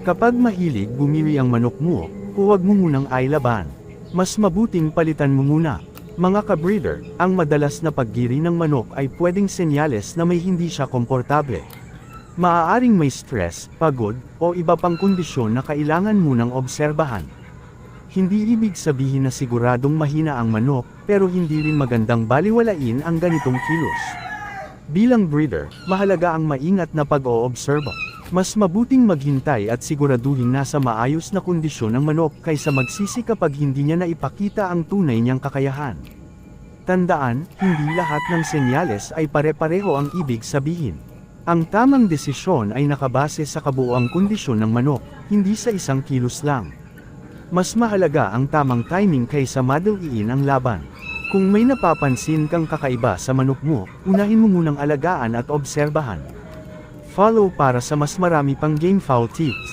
Kapag mahilig bumili ang manok mo, huwag mo munang ailaban. Mas mabuting palitan mo muna. Mga ka-breeder, ang madalas na paggiri ng manok ay pwedeng senyales na may hindi siya komportable. Maaaring may stress, pagod, o iba pang kondisyon na kailangan munang obserbahan. Hindi ibig sabihin na siguradong mahina ang manok, pero hindi rin magandang baliwalain ang ganitong kilos. Bilang breeder, mahalaga ang maingat na pag-oobserba. Mas mabuting maghintay at siguraduhin nasa maayos na kondisyon ang manok kaysa magsisi kapag hindi niya naipakita ang tunay niyang kakayahan. Tandaan, hindi lahat ng senyales ay pare-pareho ang ibig sabihin. Ang tamang desisyon ay nakabase sa kabuuang kondisyon ng manok, hindi sa isang kilos lang. Mas mahalaga ang tamang timing kaysa madaliin ang laban. Kung may napapansin kang kakaiba sa manok mo, unahin mo munang alagaan at obserbahan. Follow para sa mas marami pang Gamefowl tips.